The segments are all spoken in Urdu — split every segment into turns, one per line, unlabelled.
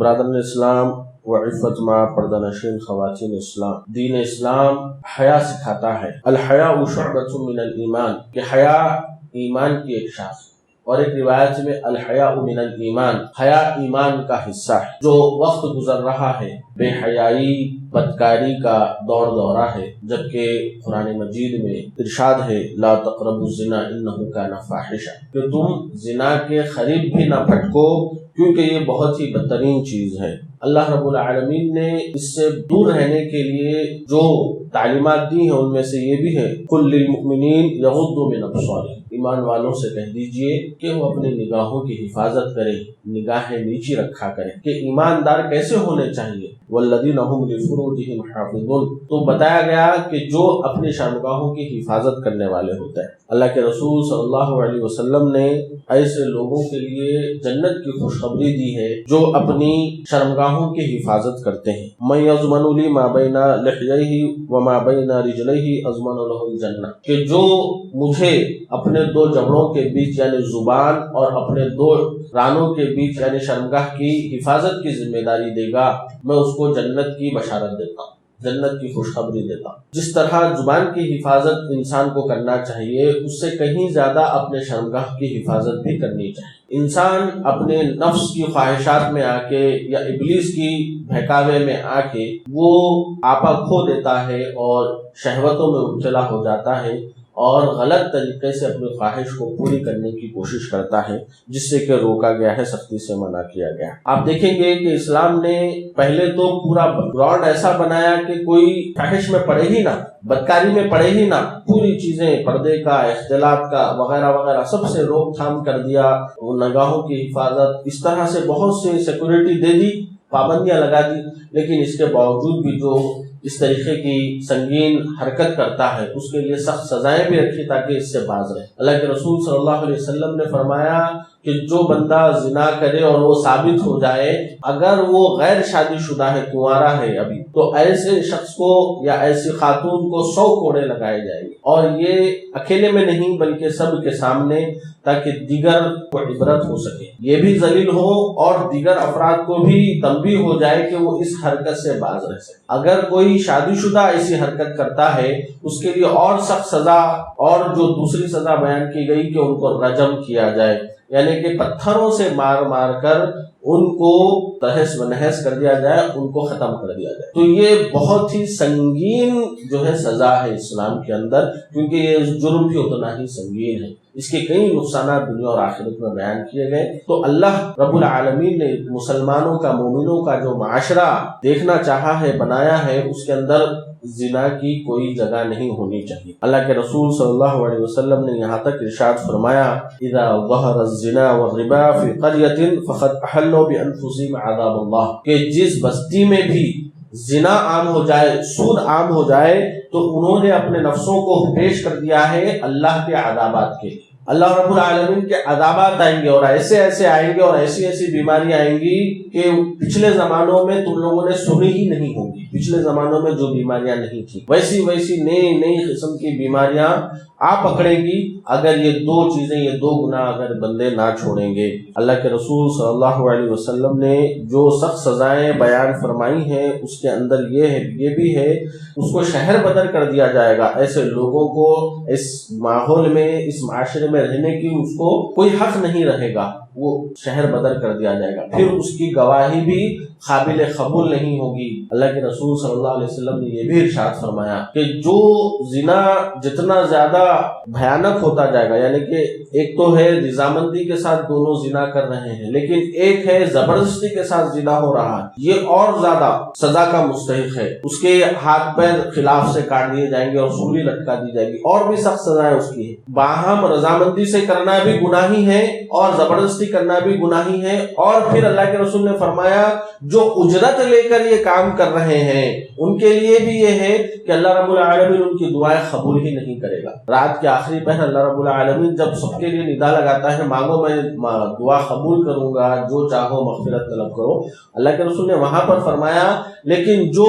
برادران اسلام و عفت ما پردہ نشین خواتین اسلام، دین اسلام حیا سکھاتا ہے۔ الحیاء شعبۃ من الایمان، کہ حیا ایمان کی ایک شاخ، اور ایک روایت میں الحیاء من الایمان، حیا ایمان کا حصہ ہے۔ جو وقت گزر رہا ہے بے حیائی بدکاری کا دور دورہ ہے، جبکہ قرآن مجید میں ارشاد ہے لا تقربوا الزنا انہ کان فاحشہ، کہ تم زنا کے قریب بھی نہ پھٹکو کیونکہ یہ بہت ہی بدترین چیز ہے۔ اللہ رب العالمین نے اس سے دور رہنے کے لیے جو تعلیمات دی ہیں ان میں سے یہ بھی ہے قل للمؤمنین یغضوا من ابصارہم، ایمان والوں سے کہہ دیجئے کہ وہ اپنی نگاہوں کی حفاظت کریں، نگاہیں نیچی رکھا کریں۔ کہ ایماندار کیسے ہونے چاہیے؟ والذین هم لفروجہم حافظون، تو بتایا گیا کہ جو اپنی شرمگاہوں کی حفاظت کرنے والے ہوتے ہیں۔ اللہ کے رسول صلی اللہ علیہ وسلم نے ایسے لوگوں کے لیے جنت کی خوشخبری دی ہے جو اپنی شرمگاہوں کی حفاظت کرتے ہیں۔ من یضمن لی ما بین لحییہ وما بین رجلیہ اضمن لہ الجنہ، کہ جو مجھے اپنے دو جبڑوں کے بیچ یعنی زبان اور اپنے دو رانوں کے بیچ یعنی شرمگاہ کی حفاظت کی ذمہ داری دے گا، میں اس کو جنت کی بشارت دیتا ہوں، جنت کی خوشخبری دیتا ہوں۔ جس طرح زبان کی حفاظت انسان کو کرنا چاہیے، اس سے کہیں زیادہ اپنے شرمگاہ کی حفاظت بھی کرنی چاہیے۔ انسان اپنے نفس کی خواہشات میں آ کے یا ابلیس کی بہکاوے میں آ کے وہ آپا کھو دیتا ہے اور شہوتوں میں مبتلا ہو جاتا ہے اور غلط طریقے سے اپنی خواہش کو پوری کرنے کی کوشش کرتا ہے، جس سے کہ روکا گیا ہے، سختی سے منع کیا گیا۔ آپ دیکھیں گے کہ اسلام نے پہلے تو پورا گراؤنڈ ایسا بنایا کہ کوئی فحش میں پڑے ہی نہ، بدکاری میں پڑے ہی نہ، پوری چیزیں پردے کا، اختلاط کا وغیرہ وغیرہ سب سے روک تھام کر دیا، نگاہوں کی حفاظت، اس طرح سے بہت سی سیکورٹی دے دی، پابندیاں لگا دی، لیکن اس کے باوجود بھی جو اس طریقے کی سنگین حرکت کرتا ہے اس کے لیے سخت سزائیں بھی رکھی تاکہ اس سے باز رہے۔ اللہ کے رسول صلی اللہ علیہ وسلم نے فرمایا کہ جو بندہ زنا کرے اور وہ ثابت ہو جائے، اگر وہ غیر شادی شدہ ہے، کنوارا ہے ابھی، تو ایسے شخص کو یا ایسی خاتون کو 100 کوڑے لگائے جائیں گے، اور یہ اکیلے میں نہیں بلکہ سب کے سامنے، تاکہ دیگر کو عبرت ہو سکے، یہ بھی ذلیل ہو اور دیگر افراد کو بھی تنبیہ ہو جائے کہ وہ اس حرکت سے باز رہ سکے۔ اگر کوئی شادی شدہ ایسی حرکت کرتا ہے اس کے لیے اور سخت سزا، اور جو دوسری سزا بیان کی گئی کہ ان کو رجم کیا جائے، یعنی کہ پتھروں سے مار مار کر ان کو تہس و نہس کر دیا جائے، ان کو ختم کر دیا جائے۔ تو یہ بہت ہی سنگین جو ہے سزا ہے اسلام کے اندر، کیونکہ یہ جرم بھی اتنا ہی سنگین ہے، اس کے کئی نقصانات دنیا اور آخرت میں بیان کیے گئے۔ تو اللہ رب العالمین نے مسلمانوں کا، مومنوں کا جو معاشرہ دیکھنا چاہا ہے، بنایا ہے، اس کے اندر زنا کی کوئی جگہ نہیں ہونی چاہیے۔ اللہ کے رسول صلی اللہ علیہ وسلم نے یہاں تک ارشاد فرمایا اذا ظہر الزنا والربا فی قریۃ فقد احلوا بانفسہم عذاب اللہ، کہ جس بستی میں بھی زنا عام ہو جائے، سود عام ہو جائے، تو انہوں نے اپنے نفسوں کو پیش کر دیا ہے اللہ کے عذابات کے لیے۔ اللہ رب العالمین کے عذابات آئیں گے، اور ایسے ایسے آئیں گے، اور ایسی ایسی بیماریاں آئیں گی کہ پچھلے زمانوں میں تم لوگوں نے سنی ہی نہیں ہوں گی۔ پچھلے زمانوں میں جو بیماریاں نہیں تھی، ویسی ویسی نئی نئی قسم کی بیماریاں آ پکڑیں گی اگر یہ دو چیزیں، یہ دو گناہ اگر بندے نہ چھوڑیں گے۔ اللہ کے رسول صلی اللہ علیہ وسلم نے جو سخت سزائیں بیان فرمائی ہیں اس کے اندر یہ بھی ہے اس کو شہر بدر کر دیا جائے گا۔ ایسے لوگوں کو اس ماحول میں، اس معاشرے میں رہنے کی اس کو کوئی حق نہیں رہے گا، وہ شہر بدر کر دیا جائے گا، پھر اس کی گواہی بھی قابل قبول نہیں ہوگی۔ اللہ کے رسول صلی اللہ علیہ وسلم نے یہ بھی ارشاد فرمایا کہ جو زنا جتنا زیادہ بھیانک ہوتا جائے گا، یعنی کہ ایک تو ہے رضامندی کے ساتھ دونوں زنا کر رہے ہیں، لیکن ایک ہے زبردستی کے ساتھ زنا ہو رہا ہے، یہ اور زیادہ سزا کا مستحق ہے۔ اس کے ہاتھ پیر خلاف سے کاٹ دیے جائیں گے اور سولی لٹکا دی جائے گی، اور بھی سخت سزائیں اس کی ہے۔ باہم رضامندی سے کرنا بھی گناہی ہے اور زبردستی کرنا بھی گناہی ہے، اور پھر اللہ کے رسول نے فرمایا جو اجرت لے کر یہ کام کر رہے ہیں ان کے لیے بھی یہ ہے کہ اللہ رب العالمین ان کی دعائیں قبول ہی نہیں کرے گا۔ رات کے آخری پہر اللہ رب العالمین جب سب کے لیے ندا لگاتا ہے مانگو میں دعا قبول کروں گا، جو چاہو مغفرت طلب کرو، اللہ کے رسول نے وہاں پر فرمایا لیکن جو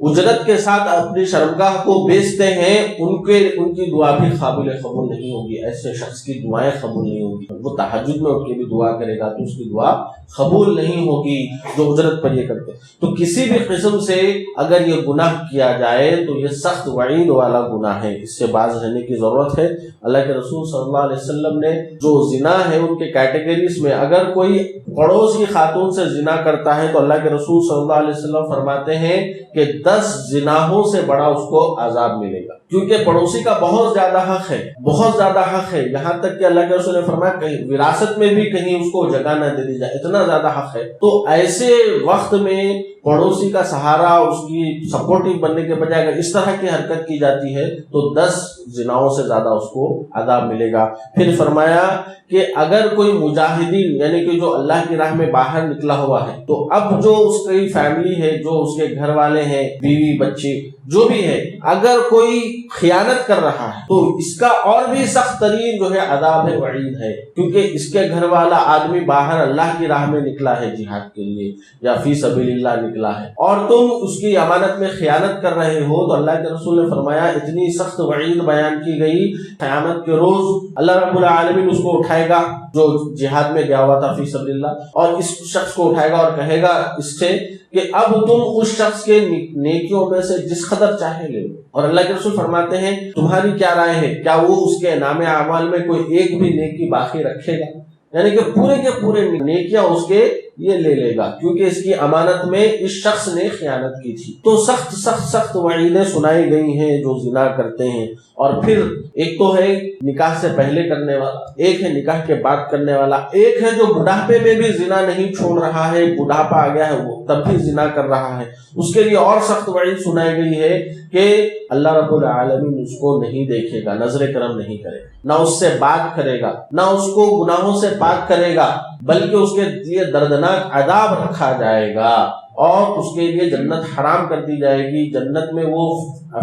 اجرت کے ساتھ اپنی شرمگاہ کو بیچتے ہیں ان کی دعا بھی قابل قبول نہیں ہوگی، ایسے شخص کی دعائیں قبول نہیں ہوگی۔ وہ تہجد میں اٹھ کے بھی دعا کرے گا تو اس کی دعا قبول نہیں ہوگی جو اجرت پر یہ کرتے. تو کسی بھی قسم سے اگر یہ گناہ کیا جائے تو یہ سخت وعید والا گناہ ہے، اس سے باز رہنے کی ضرورت ہے. اللہ کے رسول صلی اللہ علیہ وسلم نے جو زنا ہے ان کے کیٹیگریز میں اگر کوئی پڑوس کی خاتون سے زنا کرتا ہے تو اللہ کے رسول صلی اللہ علیہ وسلم فرماتے ہیں کہ 10 زناحوں سے بڑا اس کو عذاب ملے گا، کیونکہ پڑوسی کا بہت زیادہ حق ہے، بہت زیادہ حق ہے. یہاں تک کہ اللہ کے رسول نے فرمایا کہیں وراثت میں بھی کہیں اس کو جگہ نہ دے دی جائے، اتنا زیادہ حق ہے. تو ایسے وقت میں پڑوسی کا سہارا، اس کی سپورٹو بننے کے بجائے اگر اس طرح کی حرکت کی جاتی ہے تو 10 زناؤں سے زیادہ اس کو عذاب ملے گا. پھر فرمایا کہ اگر کوئی مجاہدین یعنی کہ جو اللہ کی راہ میں باہر نکلا ہوا ہے تو اب جو اس کی فیملی ہے، جو اس کے گھر والے ہیں، بیوی بچے جو بھی ہے، اگر کوئی خیانت کر رہا ہے تو اس کا اور بھی سخت ترین جو ہے عذاب ہے، وعید ہے، کیونکہ اس کے گھر والا آدمی باہر اللہ کی راہ میں نکلا ہے جہاد کے لیے یا فی سبیل اللہ نکلا ہے اور تم اس کی امانت میں خیانت کر رہے ہو. تو اللہ کے رسول نے فرمایا اتنی سخت وعید بیان کی گئی، قیامت کے روز اللہ رب العالمین اس کو اٹھائے گا جو جہاد میں گیا ہوا تھا فی سبیل اللہ، اور اس شخص کو اٹھائے گا اور کہے گا اس سے کہ اب تم اس شخص کے نیکیوں میں سے جس قدر چاہے لے لو. اور اللہ کے رسول فرماتے ہیں تمہاری کیا رائے ہے، کیا وہ اس کے نام اعمال میں کوئی ایک بھی نیکی باقی رکھے گا؟ یعنی کہ پورے کے پورے نیکیاں اس کے یہ لے لے گا، کیونکہ اس کی امانت میں اس شخص نے خیانت کی تھی. تو سخت سخت سخت وعیدیں سنائی گئی ہیں جو زنا کرتے ہیں. اور پھر ایک تو ہے نکاح سے پہلے کرنے والا، ایک ہے نکاح کے بعد کرنے والا، ایک ہے جو بڑھاپے میں بھی زنا نہیں چھوڑ رہا ہے، بڑھاپا آ گیا ہے وہ تب بھی زنا کر رہا ہے، اس کے لیے اور سخت وعید سنائی گئی ہے کہ اللہ رب العالمین اس کو نہیں دیکھے گا، نظر کرم نہیں کرے گا، نہ اس سے بات کرے گا، نہ اس کو گناہوں سے پاک کرے گا، بلکہ اس کے لیے دردناک عذاب رکھا جائے گا اور اس کے لیے جنت حرام کر دی جائے گی. جنت میں وہ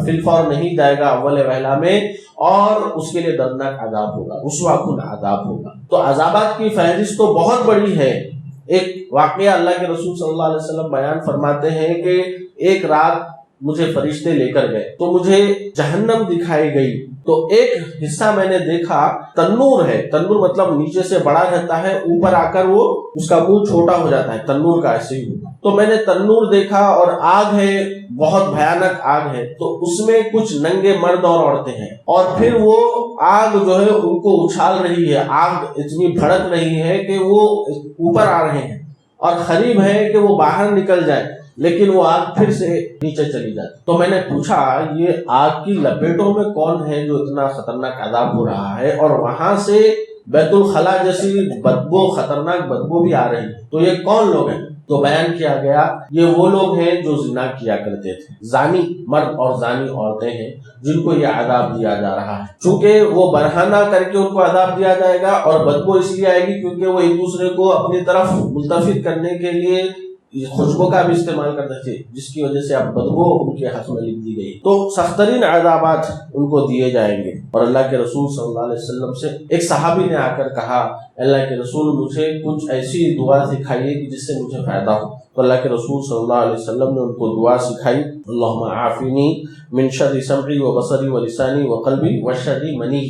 فی الفور نہیں جائے گا اول وہلا میں، اور اس کے لیے دردناک عذاب ہوگا، رسوا کن عذاب ہوگا. تو عذابات کی فہرست تو بہت بڑی ہے. ایک واقعہ اللہ کے رسول صلی اللہ علیہ وسلم بیان فرماتے ہیں کہ ایک رات مجھے فرشتے لے کر گئے تو مجھے جہنم دکھائی گئی. تو ایک حصہ میں نے دیکھا تنور ہے، تنور مطلب نیچے سے بڑا رہتا ہے، اوپر آ کر وہ اس کا منہ چھوٹا ہو جاتا ہے، تنور کا ایسے ہی ہوتا. تو میں نے تنور دیکھا اور آگ ہے، بہت بھیانک آگ ہے. تو اس میں کچھ ننگے مرد اور عورتیں ہیں، اور پھر وہ آگ جو ہے ان کو اچھال رہی ہے، آگ اتنی بھڑک رہی ہے کہ وہ اوپر آ رہے ہیں اور قریب ہے کہ وہ باہر نکل جائے، لیکن وہ آگ پھر سے نیچے چلی جاتی. تو میں نے پوچھا یہ آگ کی لپیٹوں میں کون ہے جو اتنا خطرناک عذاب ہو رہا ہے، اور وہاں سے بیت الخلا جیسی بدبو، خطرناک بدبو بھی آ رہی ہے، تو یہ کون لوگ ہیں؟ تو بیان کیا گیا یہ وہ لوگ ہیں جو زنا کیا کرتے تھے، زانی مرد اور زانی عورتیں ہیں جن کو یہ عذاب دیا جا رہا ہے. چونکہ وہ برہنہ کر کے ان کو عذاب دیا جائے گا، اور بدبو اس لیے آئے گی کیونکہ وہ ایک دوسرے کو اپنی طرف ملتفت کرنے کے لیے خوشبو کا بھی استعمال کرتے تھے، جس کی وجہ سے اب بدبو ان کے حق میں لکھ دی گئی. تو سخت ترین عذابات ان کو دیے جائیں گے. اور اللہ کے رسول صلی اللہ علیہ وسلم سے ایک صحابی نے آ کر کہا اللہ کے رسول مجھے کچھ ایسی دعا سکھائیے کہ جس سے مجھے فائدہ ہو. تو اللہ کے رسول صلی اللہ علیہ وسلم نے ان کو دعا سکھائی، اللہم عافنی من شر سمعی و بصری و لسانی و قلبی و شر منی.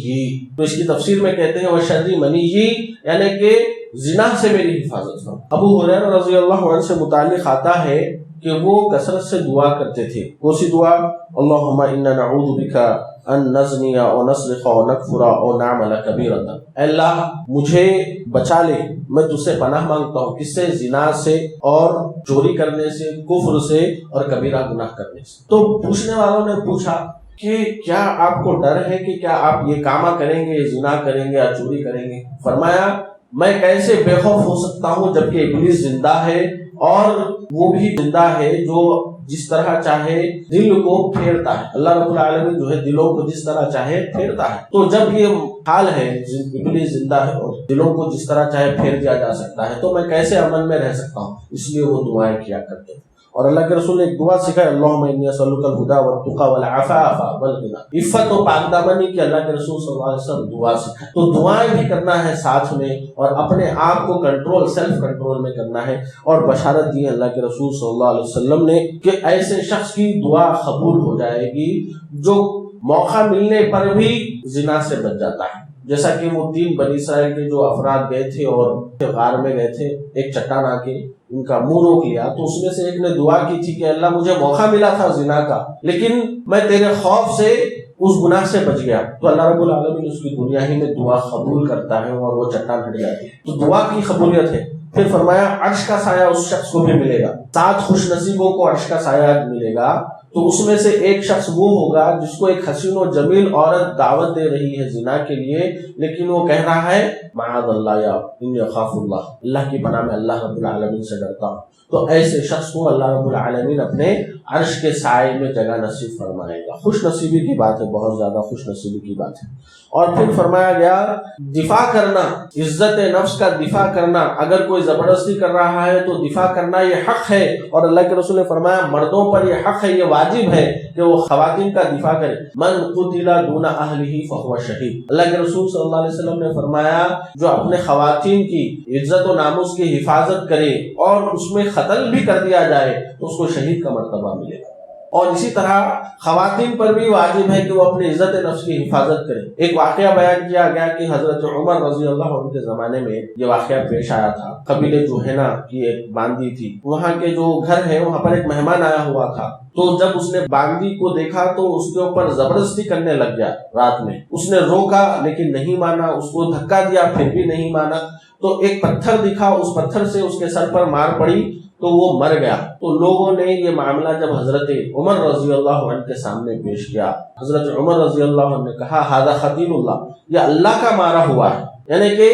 تو اس کی تفسیر میں کہتے ہیں و شر منی یعنی کہ زنا سے میری حفاظت ہو. ابو ہریرہ رضی اللہ عنہ سے متعلق آتا ہے کہ وہ کثرت سے دعا کرتے تھے. کون سی دعا؟ اللہم انا نعوذ بک ان نزنی او نسرق او نکفر او نعمل کبیرۃ. اللہ مجھے بچا لے، میں تجھ سے پناہ مانگتا ہوں. کس سے؟ زنا سے اور چوری کرنے سے، کفر سے اور کبیرہ گناہ کرنے سے. تو پوچھنے والوں نے پوچھا کہ کیا آپ کو ڈر ہے کہ کیا آپ یہ کامہ کریں گے، زنا کریں گے یا چوری کریں گے؟ فرمایا میں کیسے بے خوف ہو سکتا ہوں جبکہ ابلیس زندہ ہے، اور وہ بھی زندہ ہے جو جس طرح چاہے دل کو پھیرتا ہے. اللہ رب العالمین جو ہے دلوں کو جس طرح چاہے پھیرتا ہے. تو جب یہ حال ہے ابلیس زندہ ہے اور دلوں کو جس طرح چاہے پھیر دیا جا سکتا ہے، تو میں کیسے امن میں رہ سکتا ہوں؟ اس لیے وہ دعائیں کیا کرتے ہیں. اور اللہ کے رسول نے ایک دعا سکھائی، اللہم انی اسألک الہدی والتقی والعفاف والغنی. عفت و پاک دامنی کی اللہ کے رسول صلی اللہ علیہ وسلم دعا سکھائی. تو دعائیں بھی کرنا ہے ساتھ میں، اور اپنے آپ کو کنٹرول، سیلف کنٹرول میں کرنا ہے. اور بشارت دی اللہ کے رسول صلی اللہ علیہ وسلم نے کہ ایسے شخص کی دعا قبول ہو جائے گی جو موقع ملنے پر بھی زنا سے بچ جاتا ہے، جیسا کہ وہ 3 بنی اسرائیل کے جو افراد گئے تھے اور غار میں گئے تھے، ایک چٹان آ کے ان کا منہ روک لیا، تو اس میں سے ایک نے دعا کی تھی کہ اللہ مجھے موقع ملا تھا زنا کا، لیکن میں تیرے خوف سے اس گناہ سے بچ گیا، تو اللہ رب العالمین اس کی دنیا ہی میں دعا قبول کرتا ہے اور وہ چٹان ہٹ جاتی ہے۔ تو دعا کی قبولیت ہے۔ پھر فرمایا عرش کا سایہ اس شخص کو بھی ملے گا، 7 خوش نصیبوں کو عرش کا سایہ ملے گا، تو اس میں سے ایک شخص وہ ہوگا جس کو ایک حسین و جمیل عورت دعوت دے رہی ہے زنا کے لیے، لیکن وہ کہہ رہا ہے معاذ اللہ یا انی اخاف اللہ کی پناہ میں اللہ رب العالمین سے ڈرتا ہوں، تو ایسے شخص کو اللہ رب العالمین اپنے عرش کے سائے میں جگہ نصیب فرمائے گا۔ خوش نصیبی کی بات ہے، بہت زیادہ خوش نصیبی کی بات ہے۔ اور پھر فرمایا گیا دفاع کرنا، عزت نفس کا دفاع کرنا، اگر کوئی زبردستی کر رہا ہے تو دفاع کرنا یہ حق ہے، اور اللہ کے رسول نے فرمایا مردوں پر یہ حق ہے، یہ واجب ہے کہ وہ خواتین کا دفاع کرے۔ من قتل دون اہلہ فہو شہید، اللہ کے رسول صلی اللہ علیہ وسلم نے فرمایا جو اپنے خواتین کی عزت و ناموس کی حفاظت کرے اور اس میں قتل بھی کر دیا جائے تو اس کو شہید کا مرتبہ ملے گا۔ اور اسی طرح خواتین پر بھی واجب ہے کہ وہ اپنی عزت نفس کی حفاظت کریں۔ ایک واقعہ بیان کیا گیا کہ حضرت عمر رضی اللہ عنہ کے زمانے میں یہ واقعہ پیش آیا تھا۔ قبیلہ جوہینہ کی ایک باندی تھی، وہاں کے جو گھر ہے وہاں پر ایک مہمان آیا ہوا تھا، تو جب اس نے باندی کو دیکھا تو اس کے اوپر زبردستی کرنے لگ گیا رات میں۔ اس نے روکا لیکن نہیں مانا، اس کو دھکا دیا پھر بھی نہیں مانا، تو ایک پتھر دکھا، اس پتھر سے اس کے سر پر مار پڑی تو وہ مر گیا۔ تو لوگوں نے یہ معاملہ جب حضرت عمر رضی اللہ عنہ کے سامنے پیش کیا، حضرت عمر رضی اللہ عنہ نے کہا ھذا خطیل اللہ، یہ اللہ کا مارا ہوا ہے، یعنی کہ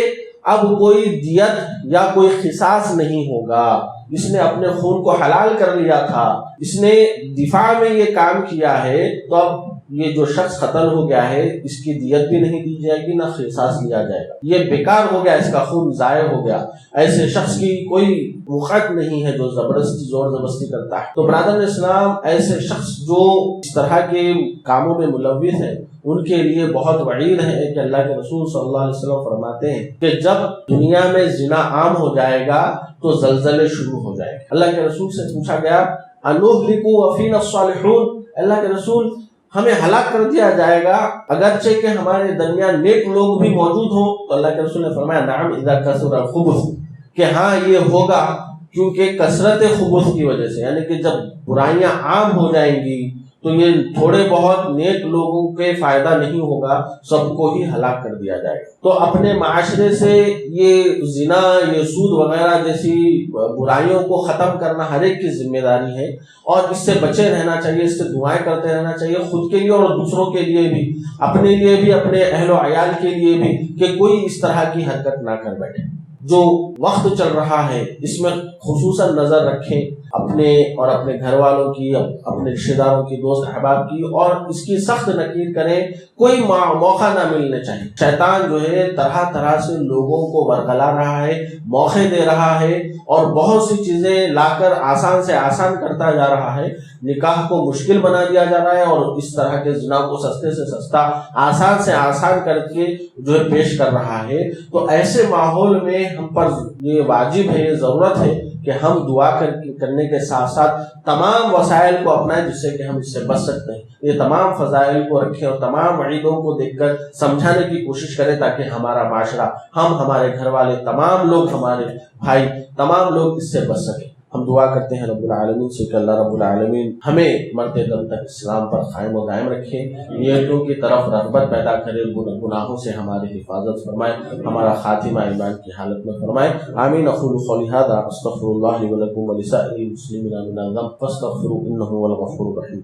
اب کوئی دیت یا کوئی قصاص نہیں ہوگا، اس نے اپنے خون کو حلال کر لیا تھا، اس نے دفاع میں یہ کام کیا ہے، تو اب یہ جو شخص قتل ہو گیا ہے اس کی دیت بھی نہیں دی جائے گی، نہ قصاص لیا جائے گا، یہ بیکار ہو گیا، اس کا خون ضائع ہو گیا۔ ایسے شخص کی کوئی مخاط نہیں ہے جو زبردستی زور زبردستی کرتا ہے۔ تو برادر اسلام، ایسے شخص جو اس طرح کے کاموں میں ملوث ہیں ان کے لیے بہت وعید ہے کہ اللہ کے رسول صلی اللہ علیہ وسلم فرماتے ہیں کہ جب دنیا میں زنا عام ہو جائے گا تو زلزلے شروع ہو جائے گا۔ اللہ کے رسول سے پوچھا گیا انہلک وفینا الصالحون، اللہ کے رسول ہمیں ہلاک کر دیا جائے گا اگرچہ کہ ہمارے درمیان نیک لوگ بھی موجود ہوں؟ تو اللہ کے رسول نے فرمایا نعم اذا کثر الخبث، کہ ہاں یہ ہوگا، کیونکہ کثرت خبث کی وجہ سے، یعنی کہ جب برائیاں عام ہو جائیں گی تو یہ تھوڑے بہت نیک لوگوں کے فائدہ نہیں ہوگا، سب کو ہی ہلاک کر دیا جائے گا۔ تو اپنے معاشرے سے یہ زنا، یہ سود وغیرہ جیسی برائیوں کو ختم کرنا ہر ایک کی ذمہ داری ہے، اور اس سے بچے رہنا چاہیے، اس سے دعائیں کرتے رہنا چاہیے، خود کے لیے اور دوسروں کے لیے بھی، اپنے لیے بھی، اپنے اہل و عیال کے لیے بھی، کہ کوئی اس طرح کی حرکت نہ کر بیٹھے۔ جو وقت چل رہا ہے اس میں خصوصاً نظر رکھیں اپنے اور اپنے گھر والوں کی، اپنے رشتہ داروں کی، دوست احباب کی، اور اس کی سخت نکیر کریں، کوئی موقع نہ ملنے چاہیے۔ شیطان جو ہے طرح طرح سے لوگوں کو ورگلا رہا ہے، موقع دے رہا ہے، اور بہت سی چیزیں لا کر آسان سے آسان کرتا جا رہا ہے، نکاح کو مشکل بنا دیا جا رہا ہے، اور اس طرح کے زنا کو سستے سے سستا، آسان سے آسان کر کے جو ہے پیش کر رہا ہے۔ تو ایسے ماحول میں ہم پر یہ واجب ہے، یہ ضرورت ہے کہ ہم دعا کرنے کے ساتھ ساتھ تمام وسائل کو اپنائیں جس سے کہ ہم اس سے بچ سکتے ہیں۔ یہ تمام فضائل کو رکھیں اور تمام وعیدوں کو دیکھ کر سمجھانے کی کوشش کریں تاکہ ہمارا معاشرہ، ہم، ہمارے گھر والے، تمام لوگ، ہمارے بھائی، تمام لوگ اس سے بچ سکیں۔ ہم دعا کرتے ہیں رب العالمین سے کہ اللہ رب العالمین ہمیں مرتے دم تک اسلام پر قائم و دائم رکھے، نیتوں کی طرف رغبت پیدا کرے، گناہوں سے ہماری حفاظت فرمائے، ہمارا خاتمہ ایمان کی حالت میں فرمائے۔ آمین۔ اقول قولی ھذا استغفر اللہ لی ولکم ولسائر المسلمین من الذنوب فاستغفروہ انہ هو الغفور الرحیم۔